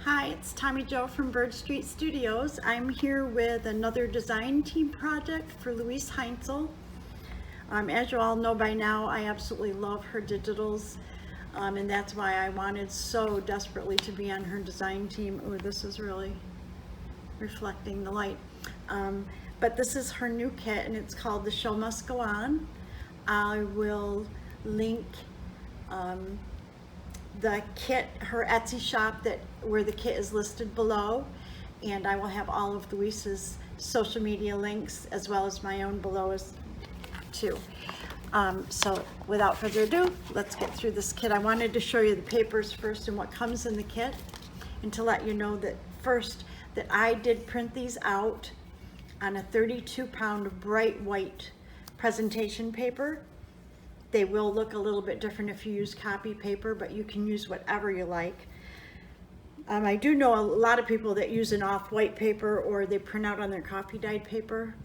Hi, it's Tommy Jo from Bird Street Studios. I'm here with another design team project for Luise Heinzl. As you all know by now, I absolutely love her digitals, and that's why I wanted so desperately to be on her design team. Oh, this is really reflecting the light. But this is her new kit, and it's called The Show Must Go On. I will link the kit, her Etsy shop where the kit is listed below, and I will have all of Luise's social media links as well as my own below too. So without further ado, let's get through this kit. I wanted to show you the papers first and what comes in the kit, and to let you know that first that I did print these out on a 32-pound bright white presentation paper. They will look a little bit different if you use copy paper, but you can use whatever you like. I do know a lot of people that use an off-white paper, or they print out on their coffee dyed paper.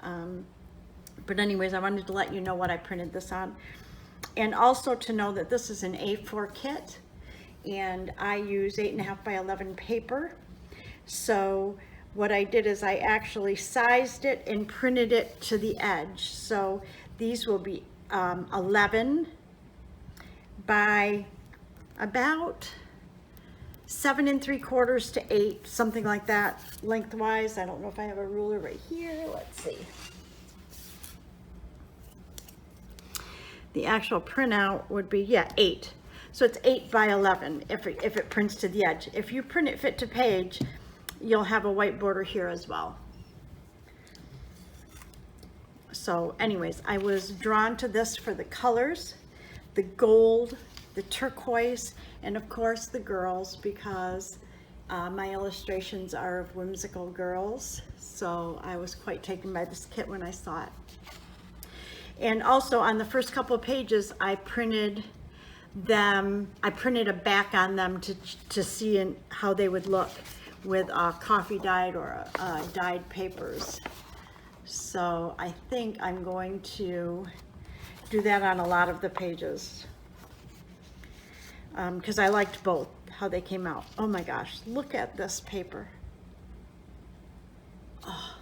But anyways, I wanted to let you know what I printed this on. And also to know that this is an A4 kit, and I use 8.5 by 11 paper. So what I did is I actually sized it and printed it to the edge. So these will be 11 by about 7 3/4 to 8, something like that lengthwise. I don't know if I have a ruler right here. Let's see. The actual printout would be, yeah, 8. So it's 8 by 11 if it prints to the edge. If you print it fit to page, you'll have a white border here as well. So anyways, I was drawn to this for the colors, the gold, the turquoise, and of course the girls, because my illustrations are of whimsical girls. So I was quite taken by this kit when I saw it. And also on the first couple of pages, I printed a back on them to see how they would look with coffee dyed or dyed papers. So I think I'm going to do that on a lot of the pages, because I liked both, how they came out. Oh my gosh, look at this paper. Oh.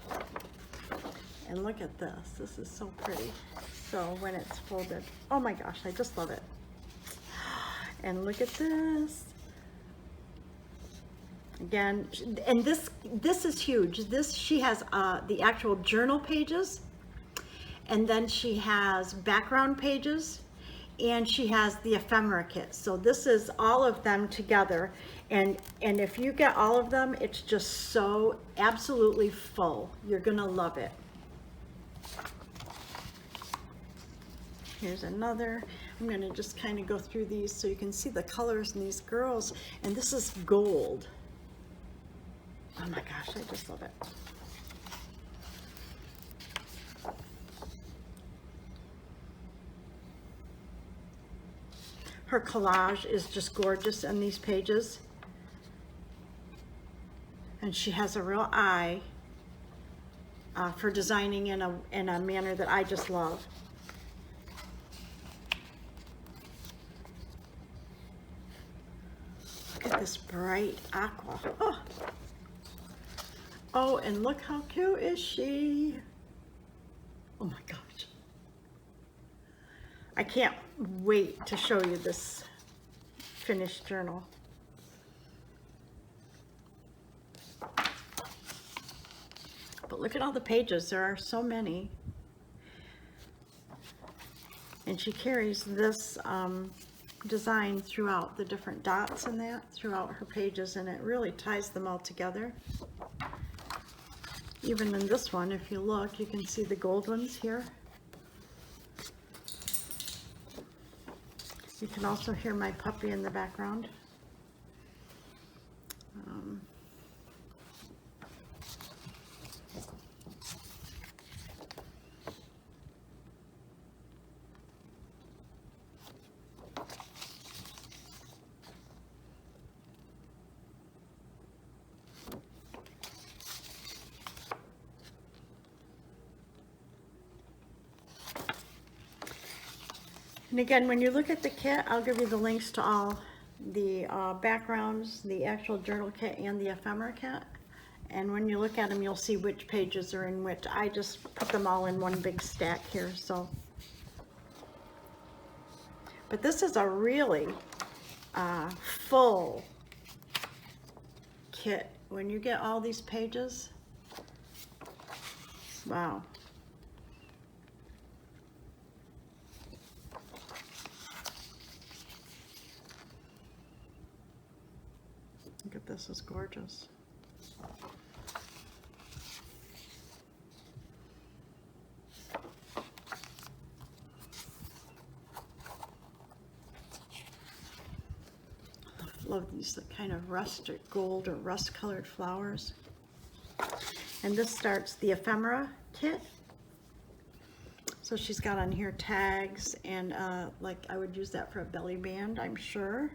And look at this. This is so pretty. So when it's folded, oh my gosh, I just love it. And look at this. Again, and this is huge. She has the actual journal pages, and then she has background pages, and she has the ephemera kit. So this is all of them together, and if you get all of them, it's just so absolutely full. You're gonna love it. Here's another. I'm gonna just kind of go through these so you can see the colors in these girls, and this is gold. Oh my gosh, I just love it. Her collage is just gorgeous in these pages. And she has a real eye for designing in a manner that I just love. Look at this bright aqua. Oh. Oh, and look how cute is she. Oh my gosh. I can't wait to show you this finished journal. But look at all the pages. There are so many. And she carries this design throughout, the different dots and that throughout her pages, and it really ties them all together. Even in this one, if you look, you can see the gold ones here. You can also hear my puppy in the background. And again, when you look at the kit, I'll give you the links to all the backgrounds, the actual journal kit and the ephemera kit. And when you look at them, you'll see which pages are in which. I just put them all in one big stack here, so. But this is a really full kit. When you get all these pages, wow. Look at this, it's gorgeous. Love these kind of rustic gold or rust colored flowers. And this starts the ephemera kit. So she's got on here tags and like I would use that for a belly band, I'm sure.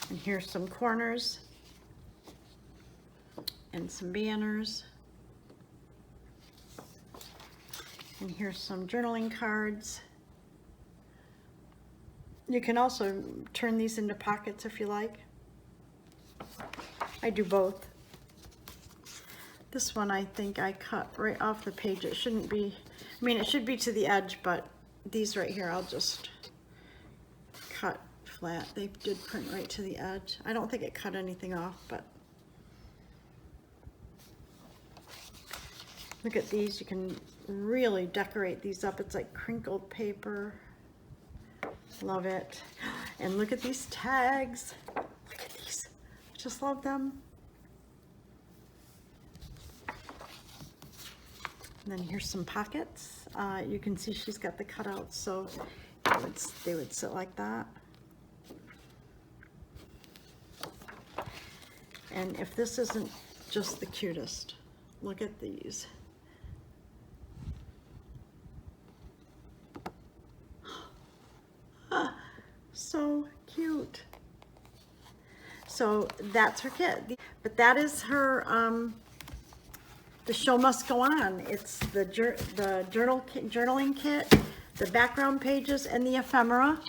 And here's some corners and some banners. And here's some journaling cards. You can also turn these into pockets if you like. I do both. This one I think I cut right off the page. It shouldn't be, I mean it should be to the edge, but these right here I'll just cut flat. They did print right to the edge. I don't think it cut anything off, but look at these. You can really decorate these up. It's like crinkled paper. Love it. And look at these tags. Look at these. I just love them. And then here's some pockets. You can see she's got the cutouts, so they would sit like that. And if this isn't just the cutest, look at these. So cute. So that's her kit. But that is her, the show must go on. It's the journaling kit, the background pages, and the ephemera.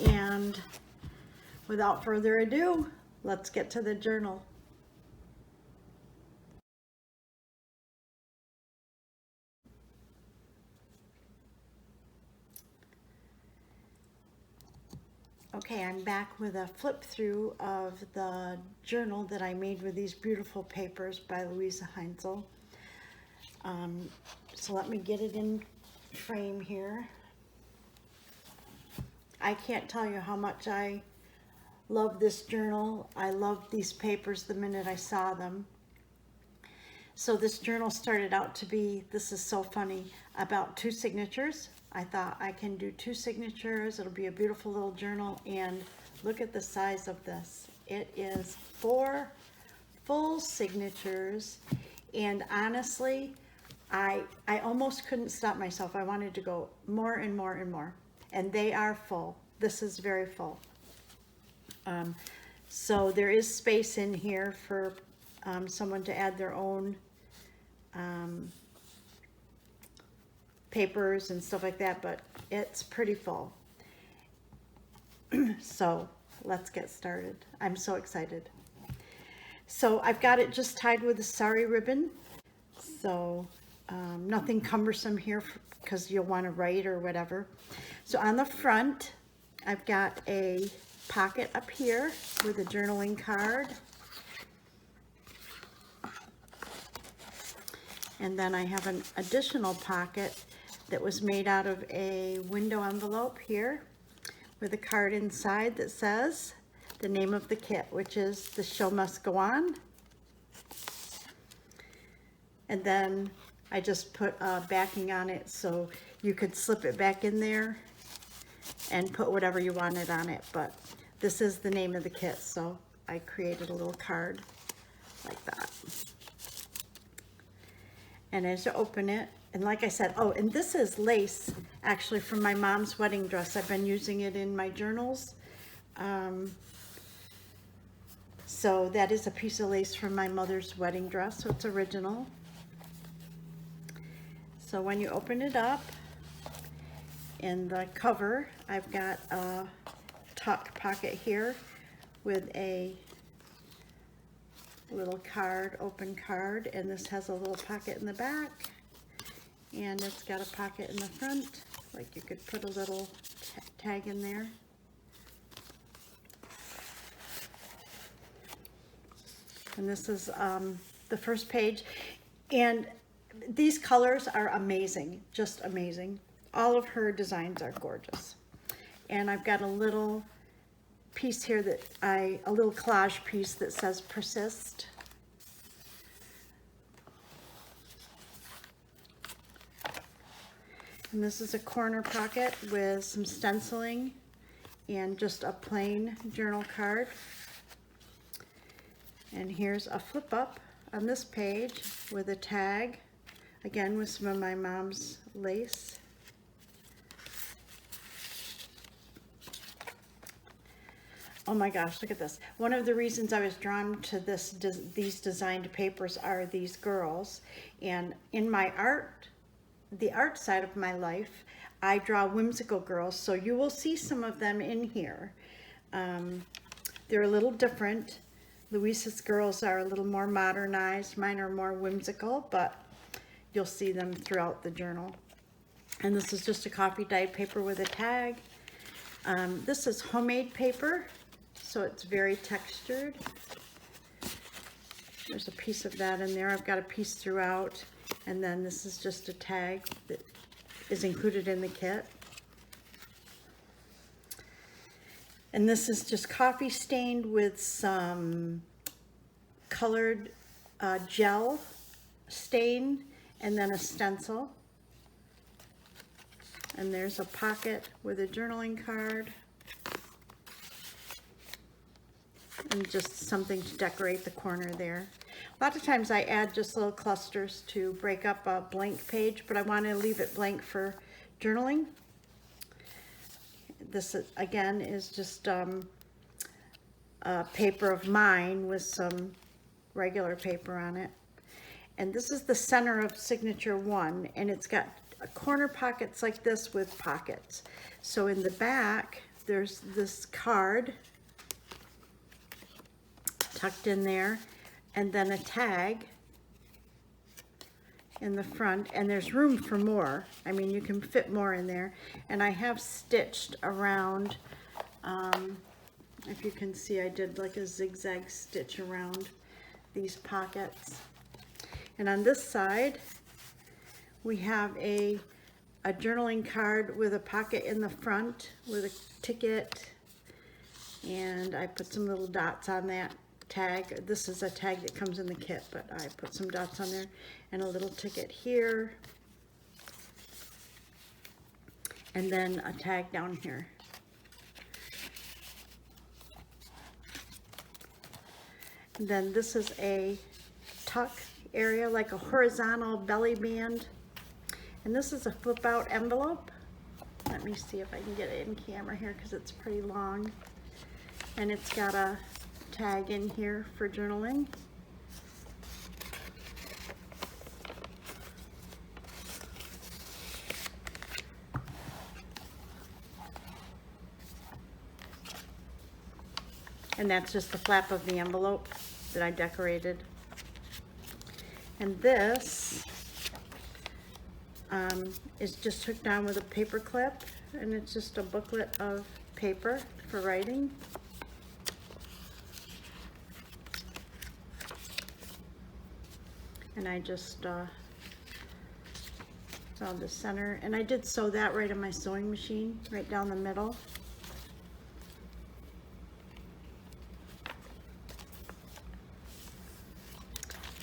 And without further ado, let's get to the journal. Okay, I'm back with a flip through of the journal that I made with these beautiful papers by Luise Heinzl. So let me get it in frame here. I can't tell you how much I love this journal. I loved these papers the minute I saw them. So this journal started out to be, this is so funny, about 2 signatures. I thought I can do 2 signatures. It'll be a beautiful little journal. And look at the size of this. It is 4 full signatures. And honestly, I almost couldn't stop myself. I wanted to go more and more and more. And they are full. This is very full. So there is space in here for someone to add their own papers and stuff like that, but it's pretty full. So let's get started. I'm so excited. So I've got it just tied with a sari ribbon. So nothing cumbersome here because you'll want to write or whatever. So on the front, I've got a pocket up here with a journaling card. And then I have an additional pocket that was made out of a window envelope here with a card inside that says the name of the kit, which is The Show Must Go On. And then I just put backing on it so you could slip it back in there and put whatever you wanted on it. But this is the name of the kit, so I created a little card like that. And as you open it, and like I said, oh, and this is lace actually from my mom's wedding dress. I've been using it in my journals. So that is a piece of lace from my mother's wedding dress, so it's original. So when you open it up, in the cover, I've got a tuck pocket here with a little card, open card, and this has a little pocket in the back, and it's got a pocket in the front, like you could put a little tag in there. And this is the first page, and these colors are amazing, just amazing. All of her designs are gorgeous. And I've got a little piece here a little collage piece that says persist. And this is a corner pocket with some stenciling and just a plain journal card. And here's a flip up on this page with a tag, again with some of my mom's lace. Oh my gosh, look at this. One of the reasons I was drawn to these designed papers are these girls. And in my art, the art side of my life, I draw whimsical girls. So you will see some of them in here. They're a little different. Luise's girls are a little more modernized. Mine are more whimsical, but you'll see them throughout the journal. And this is just a coffee dyed paper with a tag. This is homemade paper, so it's very textured. There's a piece of that in there. I've got a piece throughout, and then this is just a tag that is included in the kit. And this is just coffee stained with some colored gel stain, and then a stencil. And there's a pocket with a journaling card. And just something to decorate the corner there. A lot of times I add just little clusters to break up a blank page, but I want to leave it blank for journaling. This again is just a paper of mine with some regular paper on it. And this is the center of signature 1, and it's got corner pockets like this with pockets. So in the back, there's this card tucked in there, and then a tag in the front, and there's room for more. I mean, you can fit more in there. And I have stitched around, if you can see, I did like a zigzag stitch around these pockets. And on this side, we have a journaling card with a pocket in the front with a ticket, and I put some little dots on that tag. This is a tag that comes in the kit, but I put some dots on there, and a little ticket here, and then a tag down here. And then this is a tuck area, like a horizontal belly band, and this is a flip out envelope. Let me see if I can get it in camera here because it's pretty long, and it's got a tag in here for journaling. And that's just the flap of the envelope that I decorated. And this is just hooked down with a paper clip, and it's just a booklet of paper for writing. And I just found the center, and I did sew that right on my sewing machine, right down the middle.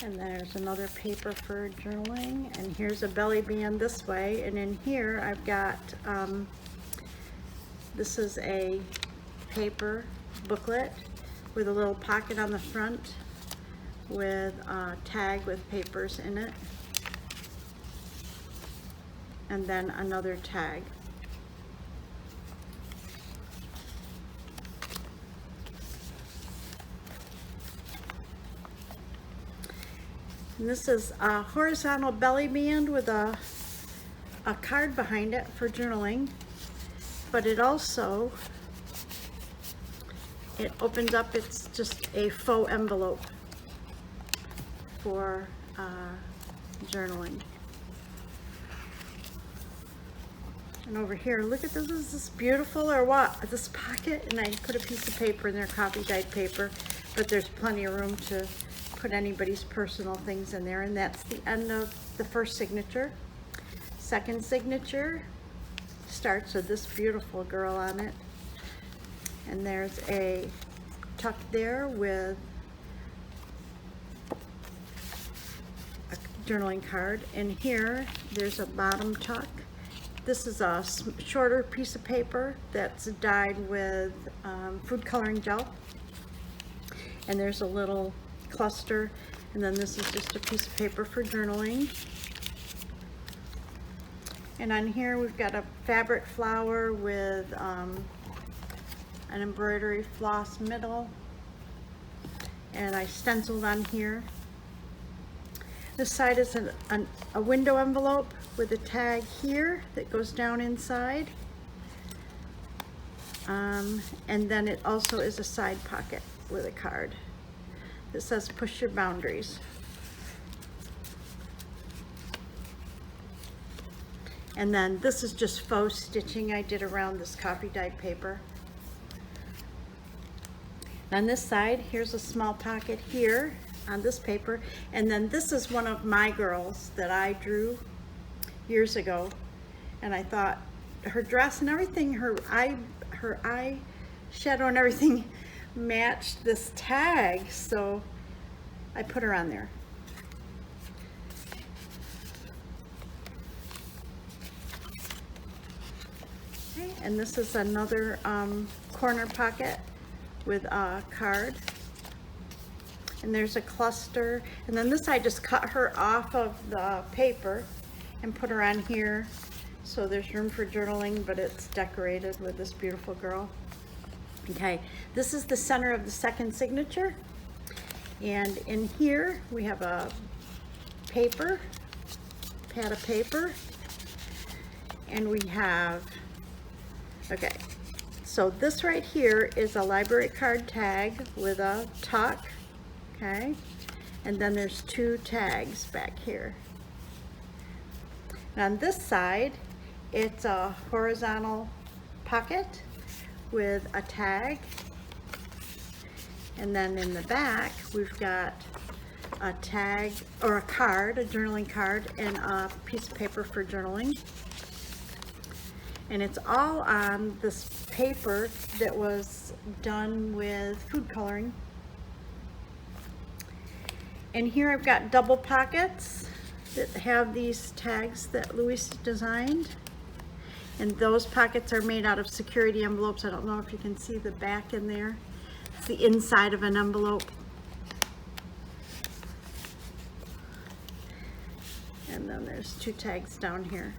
And there's another paper for journaling, and here's a belly band this way, and in here I've got, this is a paper booklet with a little pocket on the front with a tag with papers in it, and then another tag. And this is a horizontal belly band with a a card behind it for journaling, but it also, it opens up, it's just a faux envelope for journaling. And over here, look at this, is this beautiful or what? This pocket, and I put a piece of paper in there, copy dyed paper, but there's plenty of room to put anybody's personal things in there. And that's the end of the first signature. Second signature starts with this beautiful girl on it. And there's a tuck there with a journaling card. And here, there's a bottom tuck. This is a shorter piece of paper that's dyed with food coloring gel. And there's a little cluster. And then this is just a piece of paper for journaling. And on here we've got a fabric flower with an embroidery floss middle. And I stenciled on here. This side is a window envelope with a tag here that goes down inside. And then it also is a side pocket with a card that says push your boundaries. And then this is just faux stitching I did around this copy dyed paper. On this side, here's a small pocket here on this paper, and then this is one of my girls that I drew years ago, and I thought her dress and everything, her eye shadow and everything matched this tag, so I put her on there. Okay, and this is another corner pocket with a card. And there's a cluster, and then this I just cut her off of the paper and put her on here, so there's room for journaling, but it's decorated with this beautiful girl. Okay, this is the center of the second signature, and in here we have a paper, pad of paper, and we have, okay, so this right here is a library card tag with a tuck. Okay, and then there's two tags back here. And on this side, it's a horizontal pocket with a tag. And then in the back, we've got a tag or a card, a journaling card, and a piece of paper for journaling. And it's all on this paper that was done with food coloring. And here I've got double pockets that have these tags that Luise designed. And those pockets are made out of security envelopes. I don't know if you can see the back in there. It's the inside of an envelope. And then there's two tags down here.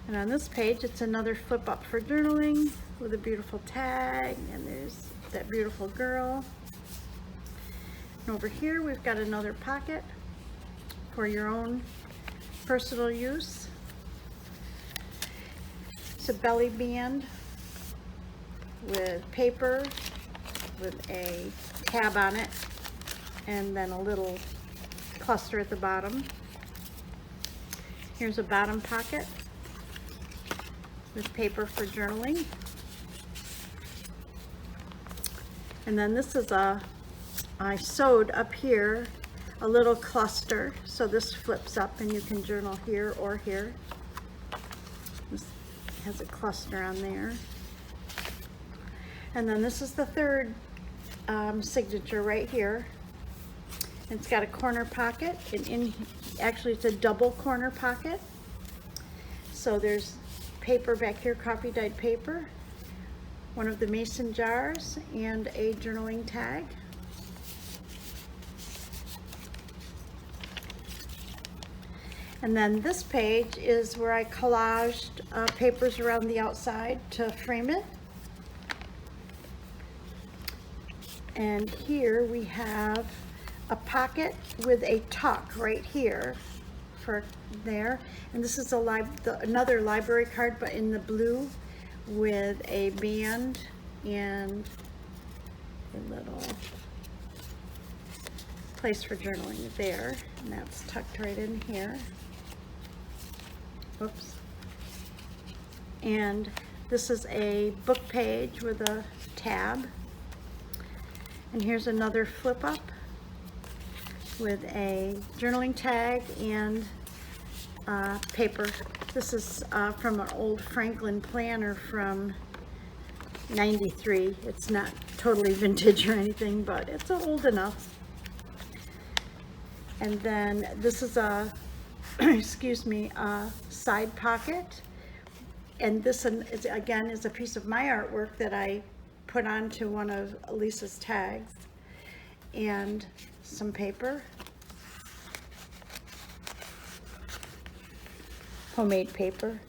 And on this page, it's another flip up for journaling with a beautiful tag, and there's that beautiful girl. And over here, we've got another pocket for your own personal use. It's a belly band with paper with a tab on it, and then a little cluster at the bottom. Here's a bottom pocket with paper for journaling. And then this is I sewed up here a little cluster, so this flips up and you can journal here or here. This has a cluster on there. And then this is the third signature right here. It's got a corner pocket, and actually it's a double corner pocket. So there's paper back here, copy dyed paper, one of the mason jars, and a journaling tag. And then this page is where I collaged papers around the outside to frame it. And here we have a pocket with a tuck right here for there. And this is another library card, but in the blue with a band and a little place for journaling there. And that's tucked right in here. Oops. And this is a book page with a tab. And here's another flip up with a journaling tag and paper. This is from an old Franklin planner from '93. It's not totally vintage or anything, but it's old enough. And then this is a, excuse me, a side pocket. And this is, again, is a piece of my artwork that I put onto one of Lisa's tags. And some paper. Homemade paper.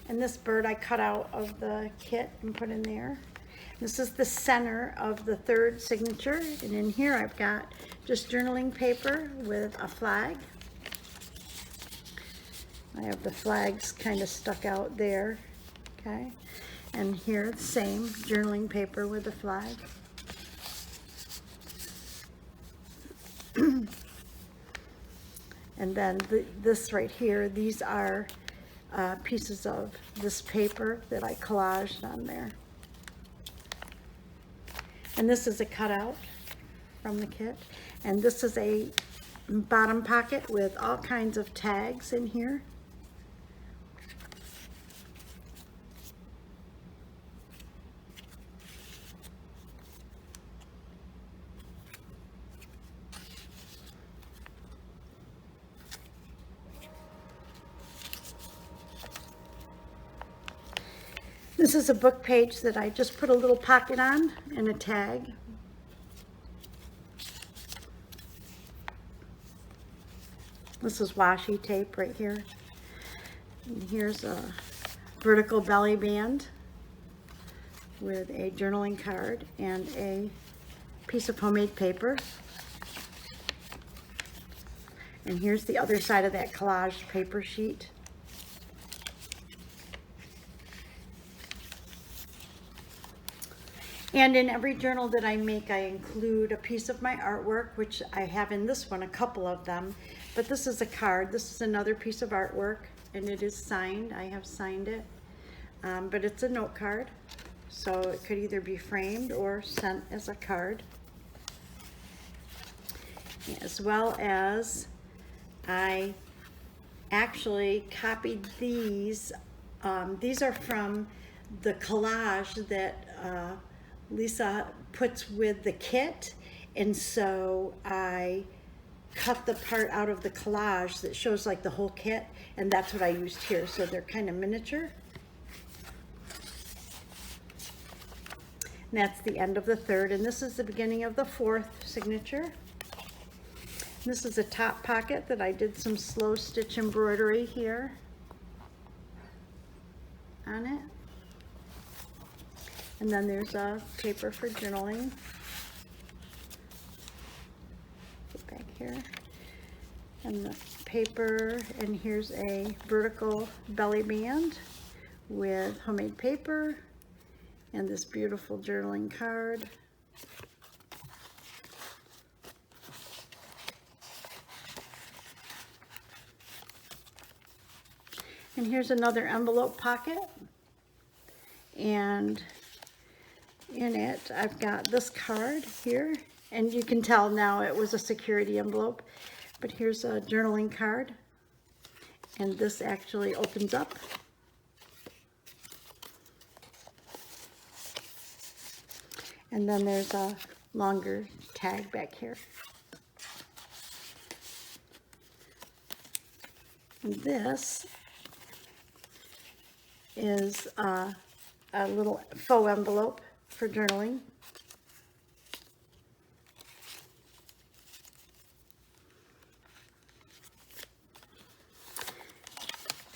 And this bird I cut out of the kit and put in there. This is the center of the third signature. And in here I've got just journaling paper with a flag. I have the flags kind of stuck out there, okay? And here, the same journaling paper with a flag. And then this right here, these are pieces of this paper that I collaged on there. And this is a cutout from the kit. And this is a bottom pocket with all kinds of tags in here. This is a book page that I just put a little pocket on and a tag. This is washi tape right here. And here's a vertical belly band with a journaling card and a piece of homemade paper. And here's the other side of that collaged paper sheet. And in every journal that I make, I include a piece of my artwork, which I have in this one, a couple of them. But this is a card. This is another piece of artwork, and it is signed. I have signed it. But it's a note card, so it could either be framed or sent as a card. As well as I actually copied these. These are from the collage that Lisa puts with the kit, and so I cut the part out of the collage that shows like the whole kit, and that's what I used here. So they're kind of miniature. And that's the end of the third, and this is the beginning of the fourth signature. This is a top pocket that I did some slow stitch embroidery here on it. And then there's a paper for journaling. Get back here. And the paper, and here's a vertical belly band with homemade paper and this beautiful journaling card. And here's another envelope pocket. And in it, I've got this card here, and you can tell now it was a security envelope, but here's a journaling card, and this actually opens up. And then there's a longer tag back here. And this is a little faux envelope for journaling.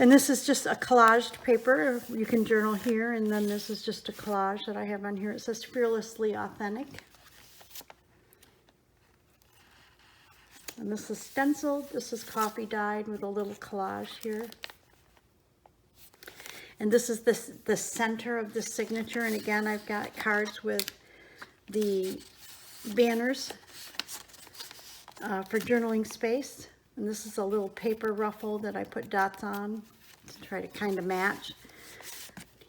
And this is just a collaged paper. You can journal here, and then this is just a collage that I have on here. It says Fearlessly Authentic. And this is stenciled. This is coffee dyed with a little collage here. And this is the center of the signature. And again, I've got cards with the banners for journaling space. And this is a little paper ruffle that I put dots on to try to kind of match.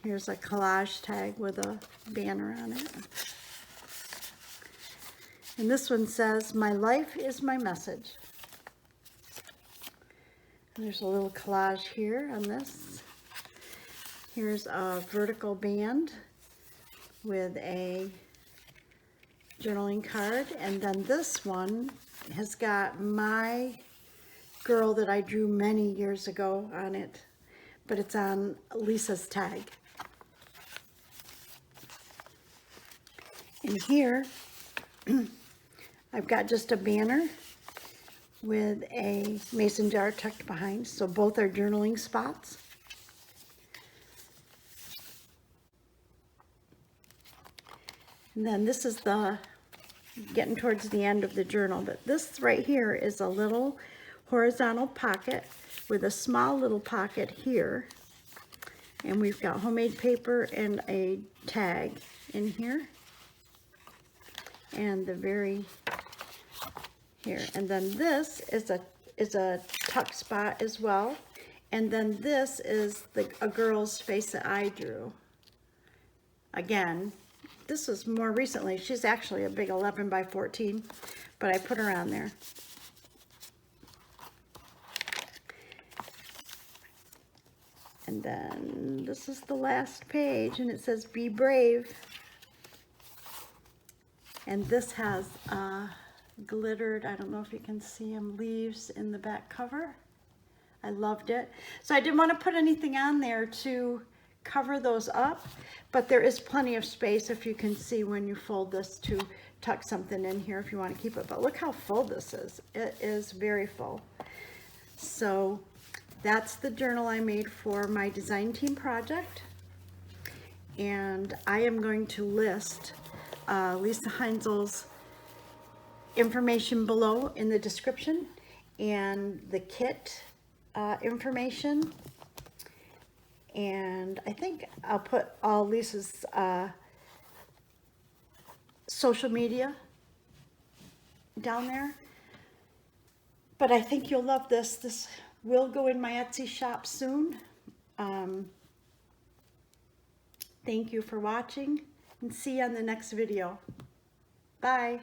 Here's a collage tag with a banner on it. And this one says, "My life is my message." And there's a little collage here on this. Here's a vertical band with a journaling card. And then this one has got my girl that I drew many years ago on it, but it's on Lisa's tag. And here, I've got just a banner with a mason jar tucked behind, so both are journaling spots. And then this is getting towards the end of the journal, but this right here is a little horizontal pocket with a small little pocket here. And we've got homemade paper and a tag in here. And the very here. And then this is a tuck spot as well. And then this is a girl's face that I drew. Again, this was more recently. She's actually a big 11 by 14, but I put her on there. And then this is the last page, and it says, "Be brave." And this has glittered, I don't know if you can see them, leaves in the back cover. I loved it. So I didn't want to put anything on there to cover those up, but there is plenty of space, if you can see when you fold this, to tuck something in here if you want to keep it. But look how full this is. It is very full. So that's the journal I made for my design team project. And I am going to list Luise Heinzl's information below in the description, and the kit information. And I think I'll put all Lisa's social media down there. But I think you'll love this. This will go in my Etsy shop soon. Thank you for watching, and see you on the next video. Bye.